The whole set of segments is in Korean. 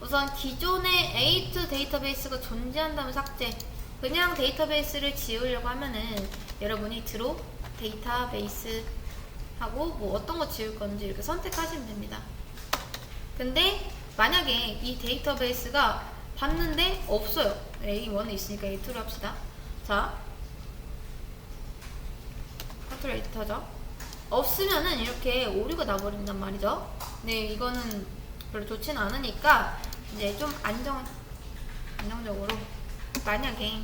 우선 기존의 A2 데이터베이스가 존재한다면 삭제. 그냥 데이터베이스를 지우려고 하면은 여러분이 드롭 데이터베이스 하고 뭐 어떤 거 지울 건지 이렇게 선택하시면 됩니다. 근데 만약에 이 데이터베이스가 봤는데 없어요. A1에 있으니까 A2로 합시다. 자, 컨트롤 에디터죠. 없으면은 이렇게 오류가 나버린단 말이죠. 네, 이거는 별로 좋진 않으니까 이제 좀 안정적으로 만약에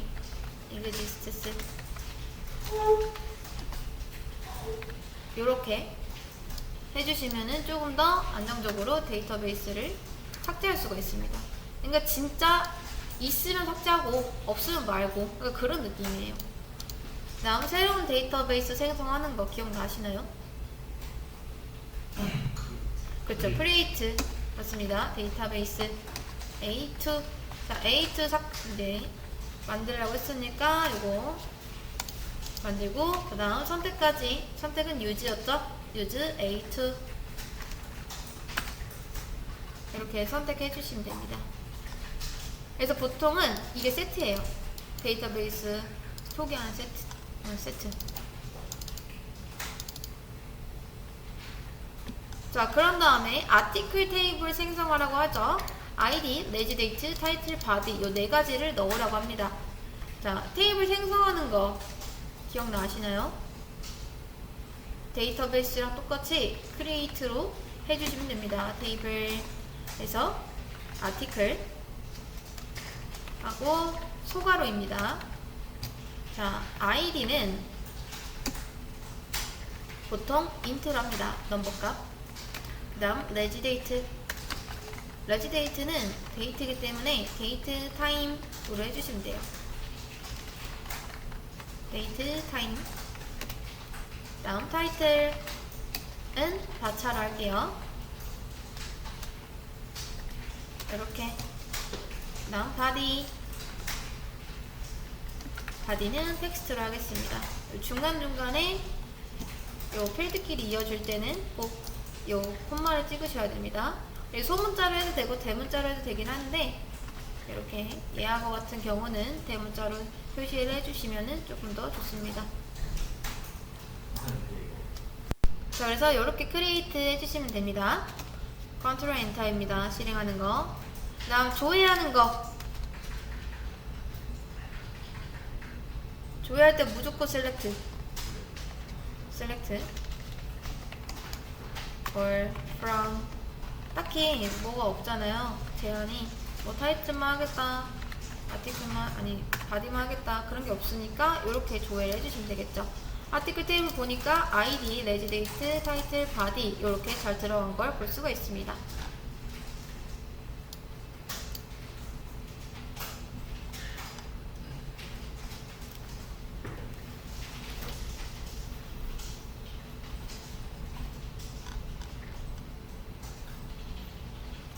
exists 요렇게 해주시면은 조금 더 안정적으로 데이터베이스를 삭제할 수가 있습니다. 그러니까 진짜 있으면 삭제하고 없으면 말고 그러니까 그런 느낌이에요. 다음 새로운 데이터베이스 생성하는 거 기억나시나요? 그렇죠. create 맞습니다. 데이터베이스 A2 자 A2 이제 만들라고 했으니까 이거 만들고 그 다음 선택까지 선택은 use였죠? use A2 이렇게 선택해 주시면 됩니다. 그래서 보통은 이게 세트예요. 데이터베이스 소개하는 세트. 자, 그런 다음에 아티클 테이블 생성하라고 하죠. ID, 레지데이트, 타이틀, 바디 요 네 가지를 넣으라고 합니다. 자, 테이블 생성하는 거 기억나시나요? 데이터베이스랑 똑같이 create로 해주시면 됩니다. 테이블에서 아티클 하고 소괄호입니다. 자, ID는 보통 int로 합니다. 넘버값. 그 다음 레지데이트는 데이트이기 때문에 데이트 타임으로 해주시면 돼요. 데이트 타임. 다음 타이틀은 바차로 할게요. 이렇게. 다음 바디는 텍스트로 하겠습니다. 중간중간에 요 필드끼리 이어줄 때는 꼭 요 콤마를 찍으셔야 됩니다. 소문자로 해도 되고 대문자로 해도 되긴 한데 이렇게 예하고 같은 경우는 대문자로 표시를 해주시면 조금 더 좋습니다. 자, 그래서 이렇게 크리에이트 해주시면 됩니다. 컨트롤 엔터입니다. 실행하는 거. 그 다음 조회하는 거. 조회할 때 무조건 셀렉트 or from 딱히 뭐가 없잖아요. 제한이 뭐 타이틀만 하겠다 아티클만 아니 바디만 하겠다 그런 게 없으니까 이렇게 조회를 해주시면 되겠죠. 아티클 테이블 보니까 ID, 레지데이트, 타이틀, 바디 이렇게 잘 들어간 걸 볼 수가 있습니다.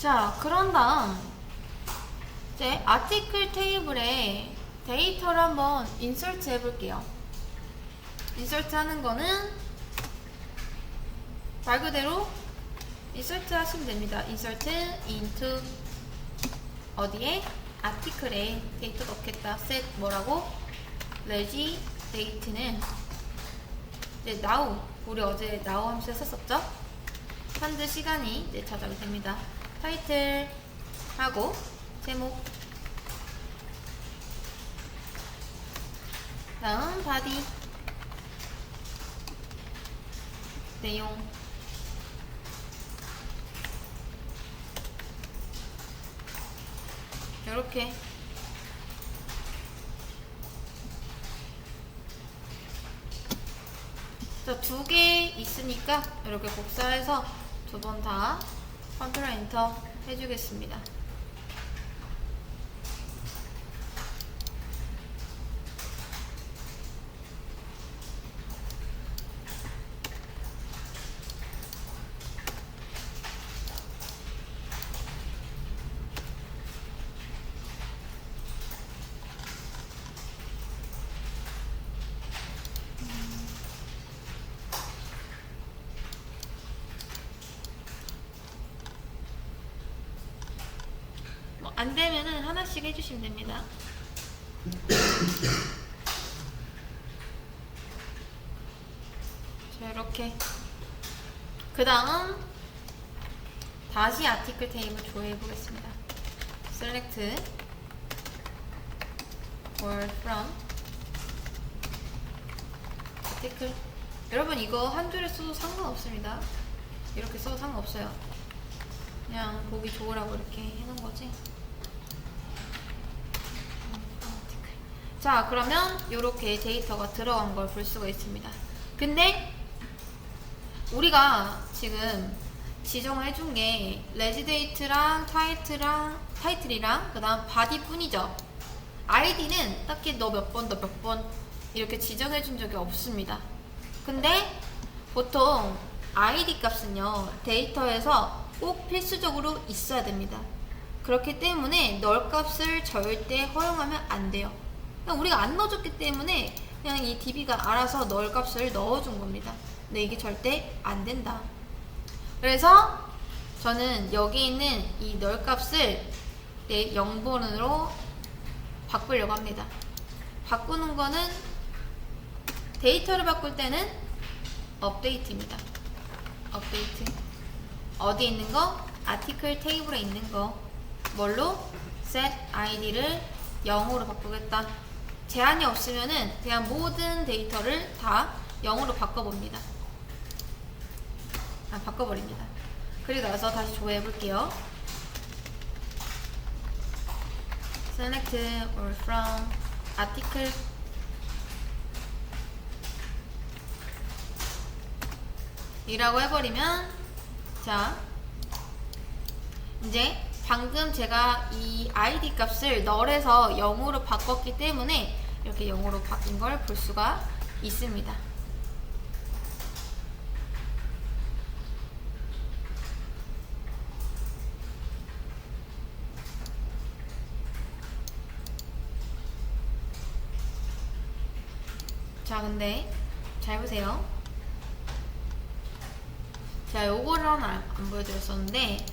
자, 그런 다음 이제 아티클 테이블에 데이터를 한번 인서트 해볼게요. 인서트 하는 거는 말 그대로 인서트 하시면 됩니다. 인서트 into 어디에? 아티클에 데이터 넣겠다. set 뭐라고? 레지 데이트는 이제 now 우리 어제 now 함수 했었죠? 현재 시간이 이제 저장이 됩니다. 타이틀 하고 제목 다음 바디 내용 이렇게 두 개 있으니까 이렇게 복사해서 두 번 다 컨트롤 엔터 해주겠습니다. 안 되면은 하나씩 해주시면 됩니다. 자, 이렇게. 그 다음, 다시 아티클 테이블 조회해 보겠습니다. select word from 아티클. 여러분, 이거 한 줄에 써도 상관없습니다. 이렇게 써도 상관없어요. 그냥 보기 좋으라고 이렇게 해놓은 거지. 자, 그러면 이렇게 데이터가 들어간 걸 볼 수가 있습니다. 근데 우리가 지금 지정을 해준 게 레지데이트랑 타이틀이랑 그 다음 바디 뿐이죠. 아이디는 딱히 너 몇 번, 너 몇 번 이렇게 지정해 준 적이 없습니다. 근데 보통 아이디 값은요, 데이터에서 꼭 필수적으로 있어야 됩니다. 그렇기 때문에 널 값을 절대 허용하면 안 돼요. 그냥 우리가 안 넣어줬기 때문에 그냥 이 DB가 알아서 널 값을 넣어준 겁니다. 근데 이게 절대 안 된다. 그래서 저는 여기 있는 이 널 값을 내 0번으로 바꾸려고 합니다. 바꾸는 거는 데이터를 바꿀 때는 업데이트입니다. 업데이트. 어디에 있는 거? 아티클 테이블에 있는 거. 뭘로? set id를 0으로 바꾸겠다. 제한이 없으면은 그냥 모든 데이터를 다 0으로 바꿔봅니다. 바꿔버립니다. 그리고 나서 다시 조회해 볼게요. select or from article 이라고 해버리면, 자, 이제 방금 제가 이 id 값을 널에서 0으로 바꿨기 때문에 이렇게 0으로 바뀐 걸 볼 수가 있습니다. 자, 근데 잘 보세요. 자, 요거를 하나 안 보여드렸었는데,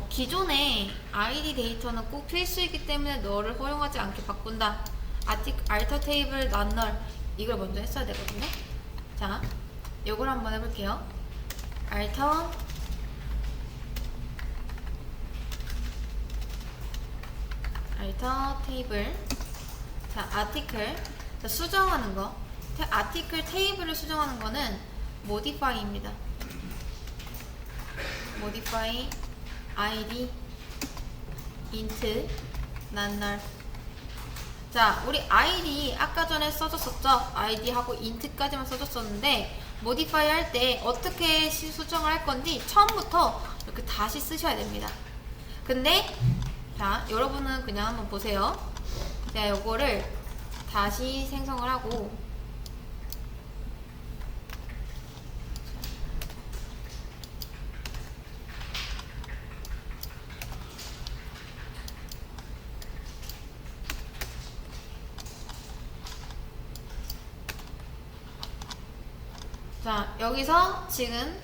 기존의 id 데이터는 꼭 필수이기 때문에 너를 허용하지 않게 바꾼다. alter table not null, 이걸 먼저 했어야 되거든요. 자, 요걸 한번 해볼게요. alter table. 자, article. 자, 수정하는 거. article table을 수정하는 거는 modify입니다. modify id int not null. 자, 우리 id 아까 전에 써줬었죠? id 하고 int까지만 써줬었는데, modify 할 때 어떻게 수정을 할 건지 처음부터 이렇게 다시 쓰셔야 됩니다. 근데 자, 여러분은 그냥 한번 보세요. 자, 요거를 다시 생성을 하고, 자, 여기서 지금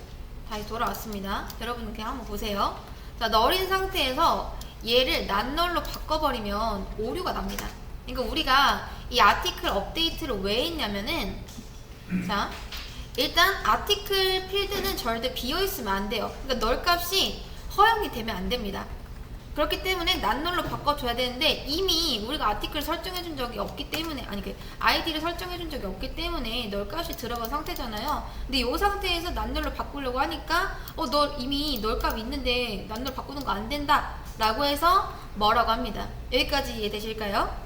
다시 돌아왔습니다. 여러분 그냥 한번 보세요. 자, 널인 상태에서 얘를 난널로 바꿔버리면 오류가 납니다. 그러니까 우리가 이 아티클 업데이트를 왜 했냐면은, 자, 일단 아티클 필드는 절대 비어있으면 안 돼요. 그러니까 널 값이 허용이 되면 안 됩니다. 그렇기 때문에 난널로 바꿔줘야 되는데, 이미 우리가 아티클을 설정해준 적이 없기 때문에, 아니 그 아이디를 설정해준 적이 없기 때문에 널 값이 들어간 상태잖아요. 근데 이 상태에서 난널로 바꾸려고 하니까 너 이미 널 값 있는데 난널 바꾸는 거 안 된다 라고 해서 뭐라고 합니다. 여기까지 이해되실까요?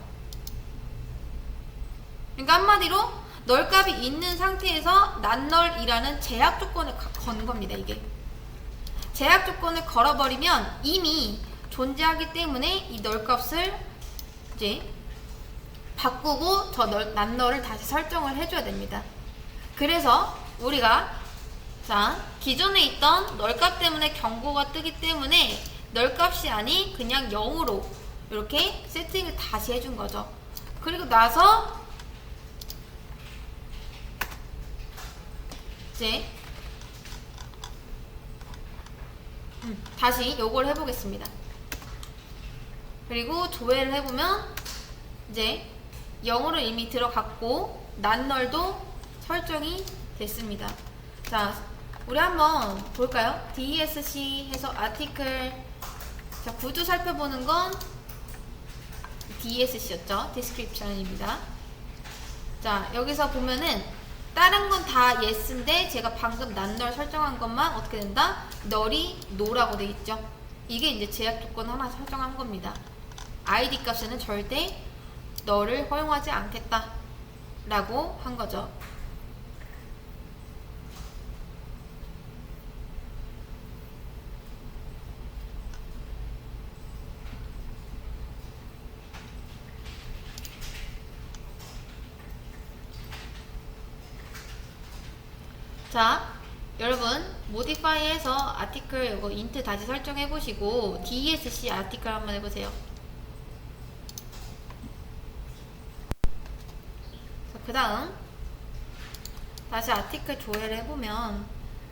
그러니까 한마디로 널 값이 있는 상태에서 난널이라는 제약 조건을 거는 겁니다. 이게 제약 조건을 걸어버리면 이미 존재하기 때문에 이 널 값을 이제 바꾸고 저 난널을 다시 설정을 해줘야 됩니다. 그래서 우리가, 자, 기존에 있던 널 값 때문에 경고가 뜨기 때문에 널 값이 아닌 그냥 0으로 이렇게 세팅을 다시 해준 거죠. 그리고 나서 이제 다시 요걸 해보겠습니다. 그리고 조회를 해보면 이제 0으로 이미 들어갔고 난널도 설정이 됐습니다. 자, 우리 한번 볼까요? DSC 해서 아티클. 자, 구두 살펴보는 건 DSC였죠. 디스크립션입니다. 자, 여기서 보면은 다른 건 다 yes인데 제가 방금 난널 설정한 것만 어떻게 된다? 널이 no라고 돼 있죠. 이게 이제 제약 조건 하나 설정한 겁니다. id 값에는 절대 너를 허용하지 않겠다 라고 한 거죠. 자, 여러분 modify에서 아티클 이거 int 다시 설정해 보시고 DSC 아티클 한번 해보세요. 그 다음 다시 아티클 조회를 해보면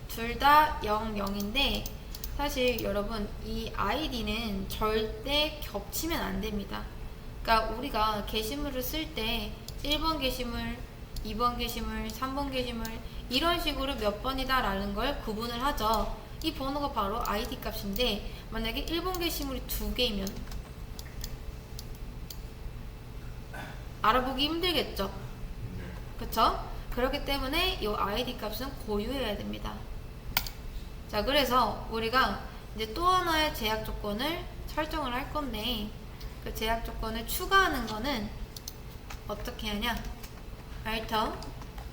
둘 다 0, 0인데 사실 여러분 이 id는 절대 겹치면 안 됩니다. 그러니까 우리가 게시물을 쓸 때 1번 게시물, 2번 게시물, 3번 게시물 이런 식으로 몇 번이다 라는 걸 구분을 하죠. 이 번호가 바로 id 값인데 만약에 1번 게시물이 2개이면 알아보기 힘들겠죠. 그쵸? 그렇기 때문에 이 id 값은 고유해야 됩니다. 자, 그래서 우리가 이제 또 하나의 제약 조건을 설정을 할 건데 그 제약 조건을 추가하는 거는 어떻게 하냐? alter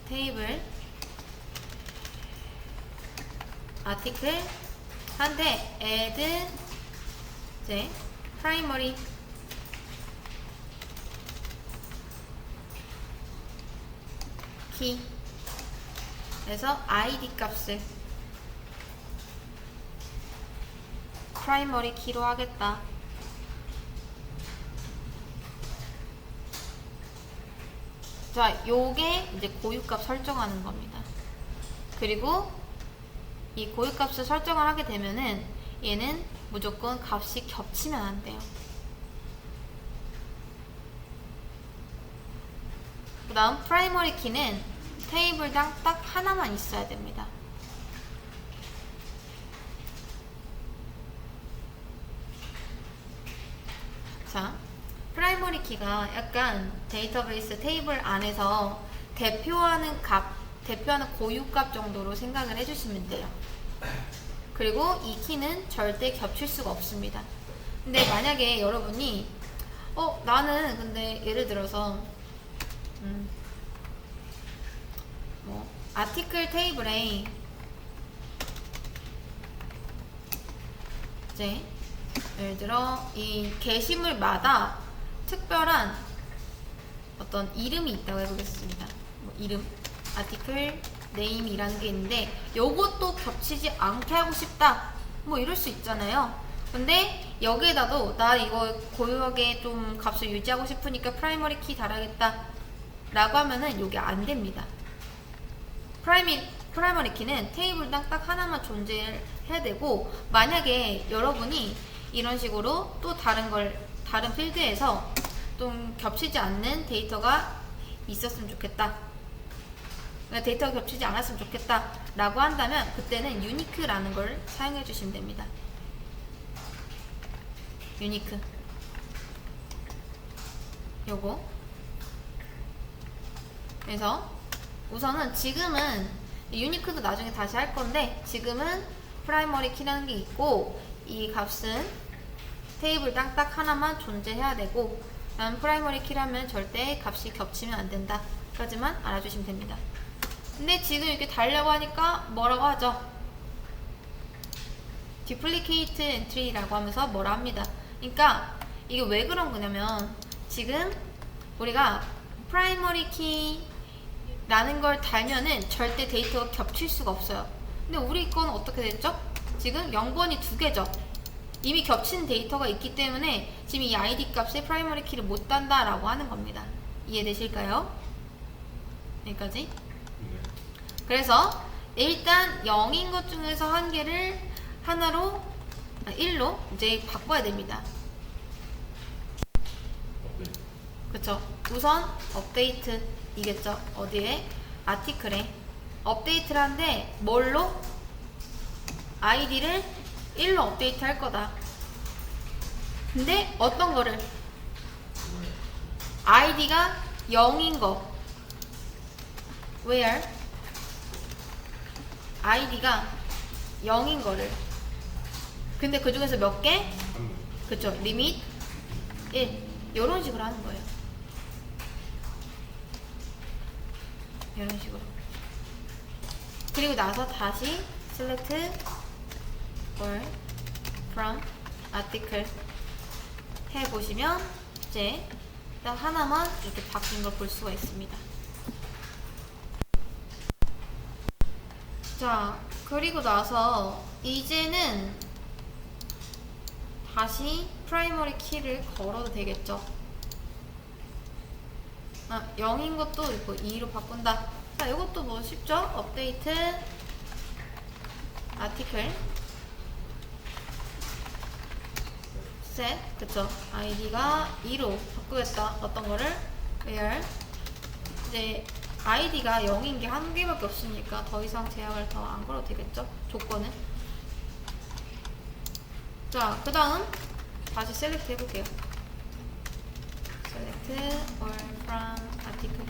table article 한데 add 이제 primary key 그래서 id 값을 primary key로 하겠다. 자, 요게 이제 고유값 설정하는 겁니다. 그리고 이 고유값을 설정을 하게 되면은 얘는 무조건 값이 겹치면 안 돼요. 그 다음 프라이머리 키는 테이블당 딱 하나만 있어야 됩니다. 자, 프라이머리 키가 약간 데이터베이스 테이블 안에서 대표하는 값, 대표하는 고유값 정도로 생각을 해주시면 돼요. 그리고 이 키는 절대 겹칠 수가 없습니다. 근데 만약에 여러분이 나는 근데 예를 들어서 뭐 아티클 테이블에 이제 예를 들어 이 게시물마다 특별한 어떤 이름이 있다고 해보겠습니다. 뭐 이름, 아티클, 네임이라는 게 있는데 요것도 겹치지 않게 하고 싶다 뭐 이럴 수 있잖아요. 근데 여기에다도 나 이거 고유하게 좀 값을 유지하고 싶으니까 프라이머리 키 달아야겠다 라고 하면은 요게 안 됩니다. 프라이머리 키는 테이블당 딱 하나만 존재해야 되고, 만약에 여러분이 이런 식으로 또 다른 필드에서 좀 겹치지 않는 데이터가 있었으면 좋겠다, 데이터가 겹치지 않았으면 좋겠다 라고 한다면 그때는 유니크라는 걸 사용해 주시면 됩니다. 유니크 요거. 그래서 우선은 지금은 유니크도 나중에 다시 할 건데 지금은 프라이머리 키라는 게 있고 이 값은 테이블당 딱 하나만 존재해야 되고, 난 프라이머리 키라면 절대 값이 겹치면 안 된다 까지만 알아주시면 됩니다. 근데 지금 이렇게 달려고 하니까 뭐라고 하죠? duplicate entry라고 하면서 뭐라 합니다. 그러니까 이게 왜 그런 거냐면 지금 우리가 프라이머리 키라는 걸 달면은 절대 데이터가 겹칠 수가 없어요. 근데 우리 건 어떻게 됐죠? 지금 0번이 2개죠. 이미 겹친 데이터가 있기 때문에 지금 이 id 값에 프라이머리 키를 못 단다 라고 하는 겁니다. 이해되실까요? 여기까지. 그래서 일단 0인 것 중에서 한 개를 하나로 1로 이제 바꿔야 됩니다. 그쵸? 우선 업데이트이겠죠. 어디에? 아티클에 업데이트를 하는데 뭘로? 아이디를 1로 업데이트 할 거다. 근데 어떤 거를? 아이디가 0인 거. where 아이디가 0인 거를. 근데 그 중에서 몇 개? 그쵸? 리밋 1. 이런 식으로 하는 거예요. 이런 식으로. 그리고 나서 다시 select or from article 해보시면 이제 딱 하나만 이렇게 바뀐 걸 볼 수가 있습니다. 자, 그리고 나서 이제는 다시 프라이머리 키를 걸어도 되겠죠. 0인 것도 뭐 2로 바꾼다. 자, 이것도 뭐 쉽죠? 업데이트 아티클 셋, 그쵸? 아이디가 2로 바꾸겠다. 어떤 거를? where 이제 아이디가 0인 게 한 개밖에 없으니까 더 이상 제약을 더 안 걸어도 되겠죠? 조건은. 자, 그 다음 다시 셀렉트 해볼게요. select all from article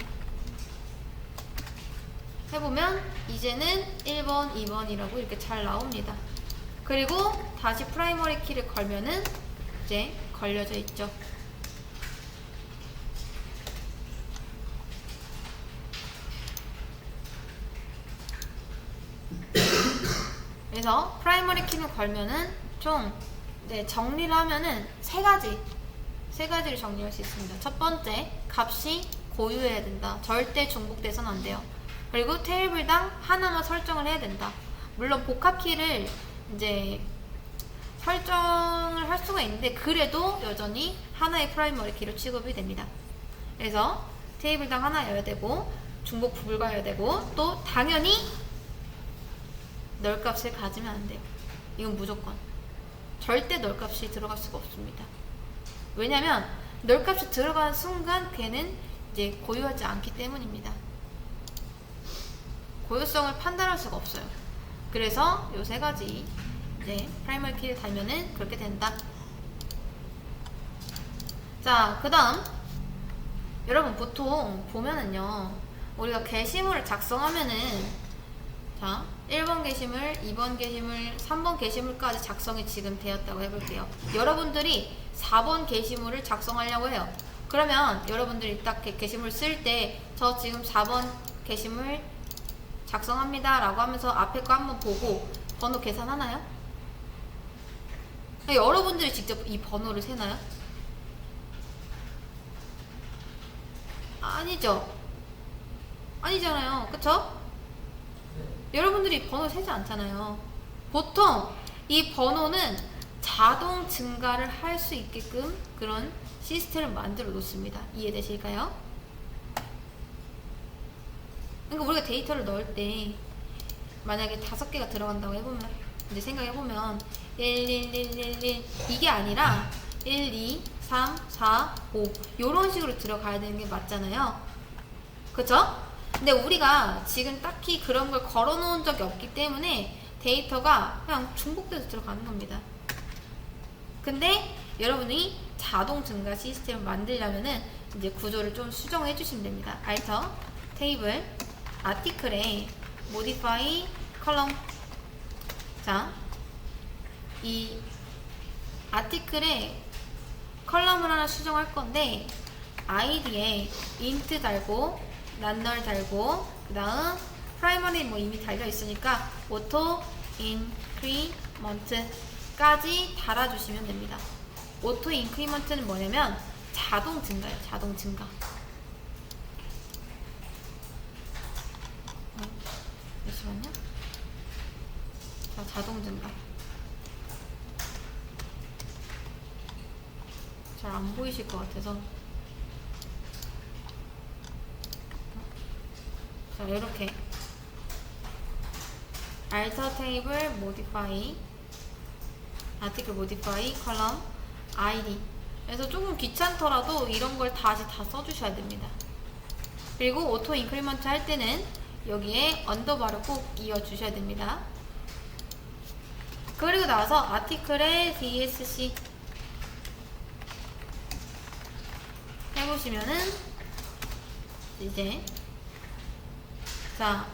해보면 이제는 1번, 2번이라고 이렇게 잘 나옵니다. 그리고 다시 프라이머리 키를 걸면은 이제 걸려져 있죠. 그래서 프라이머리 키는 걸면은 총 정리를 하면은 세 가지를 정리할 수 있습니다. 첫 번째, 값이 고유해야 된다. 절대 중복돼서는 안 돼요. 그리고 테이블당 하나만 설정을 해야 된다. 물론 복합키를 이제 설정을 할 수가 있는데 그래도 여전히 하나의 프라이머리 키로 취급이 됩니다. 그래서 테이블당 하나여야 되고 중복 불가여야 되고 또 당연히 널값을 가지면 안 돼요. 이건 무조건. 절대 널값이 들어갈 수가 없습니다. 왜냐면 널값이 들어가는 순간 걔는 이제 고유하지 않기 때문입니다. 고유성을 판단할 수가 없어요. 그래서 요 세 가지 이제 프라이머리 키를 달면은 그렇게 된다. 자, 그 다음 여러분 보통 보면은요 우리가 게시물을 작성하면은 자 1번 게시물, 2번 게시물, 3번 게시물까지 작성이 지금 되었다고 해볼게요. 여러분들이 4번 게시물을 작성하려고 해요. 그러면 여러분들이 딱 게시물 쓸 때 저 지금 4번 게시물 작성합니다 라고 하면서 앞에 거 한번 보고 번호 계산하나요? 여러분들이 직접 이 번호를 세나요? 아니죠. 아니잖아요. 그쵸? 여러분들이 번호 세지 않잖아요. 보통 이 번호는 자동 증가를 할 수 있게끔 그런 시스템을 만들어 놓습니다. 이해되실까요? 그러니까 우리가 데이터를 넣을 때 만약에 5개가 들어간다고 해보면 이제 생각해보면 1, 1, 1, 1, 1 이게 아니라 1, 2, 3, 4, 5 요런 식으로 들어가야 되는 게 맞잖아요. 그쵸? 근데 우리가 지금 딱히 그런 걸 걸어 놓은 적이 없기 때문에 데이터가 그냥 중복돼서 들어가는 겁니다. 근데 여러분이 자동 증가 시스템을 만들려면은 이제 구조를 좀 수정해 주시면 됩니다. 알터 테이블 아티클에 modify column 자, 이 아티클에 컬럼을 하나 수정할 건데 id에 int 달고 난널 달고 그 다음 프라이머리 뭐 이미 달려 있으니까 auto increment 까지 달아주시면 됩니다. auto increment는 뭐냐면 자동 증가예요. 자동 증가. 잠시만요. 자, 자동 증가. 잘 안 보이실 것 같아서. 자, 이렇게 alter table modify article modify column id 그래서 조금 귀찮더라도 이런 걸 다시 다 써주셔야 됩니다. 그리고 오토 인크리먼트 할 때는 여기에 언더바를 꼭 이어주셔야 됩니다. 그리고 나서 아티클의 DSC 해보시면은 이제 자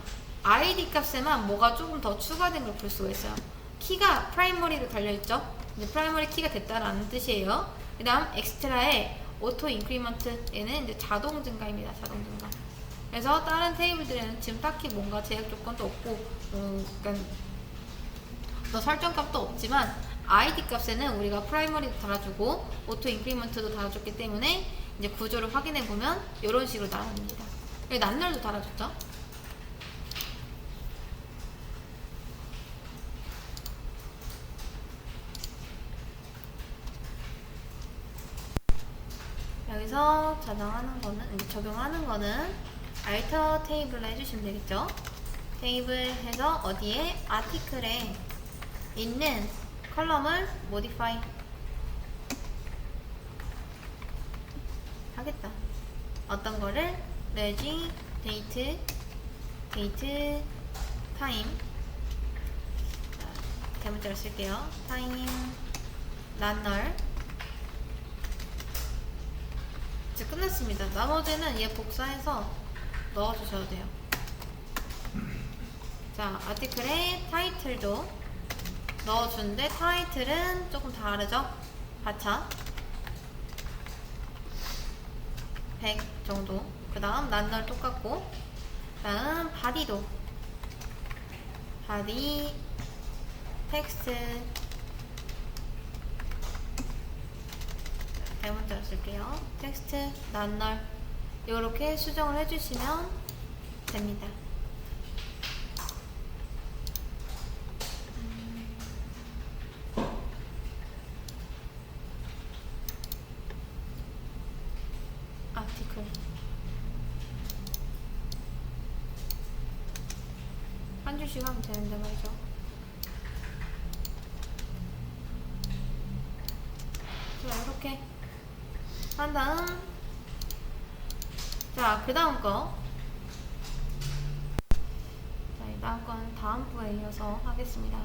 ID 값에만 뭐가 조금 더 추가된 걸 볼 수가 있어요. 키가 프라이머리로 달려있죠. 이제 프라이머리 키가 됐다라는 뜻이에요. 그 다음 엑스트라의 오토 인크리먼트에는 이제 자동 증가입니다. 자동 증가. 그래서 다른 테이블들에는 지금 딱히 뭔가 제약 조건도 없고 그러니까 더 설정 값도 없지만 ID 값에는 우리가 프라이머리도 달아주고 오토 인크리먼트도 달아줬기 때문에 이제 구조를 확인해 보면 이런 식으로 나옵니다. 여기 난널도 달아줬죠. 여기서 저장하는 거는 이제 적용하는 거는 알터 테이블로 해주시면 되겠죠. 테이블 해서 어디에 아티클에 있는 컬럼을 모디파이 하겠다. 어떤 거를 레지 데이트 타임 대문자로 쓸게요. 타임 난널 이제 끝났습니다. 나머지는 얘 복사해서 넣어주셔도 돼요. 자, 아티클의 타이틀도 넣어주는데 타이틀은 조금 다르죠? 바차 100 정도. 그 다음 난널 똑같고, 다음 바디도 바디 텍스트 대문자로 쓸게요. 텍스트 난널 이렇게 수정을 해주시면 됩니다. 아티클 한 줄씩 하면 되는데 말이죠. 자, 이렇게 한 다음 자, 그 다음 거 자, 이 다음 건 다음 부에 이어서 하겠습니다.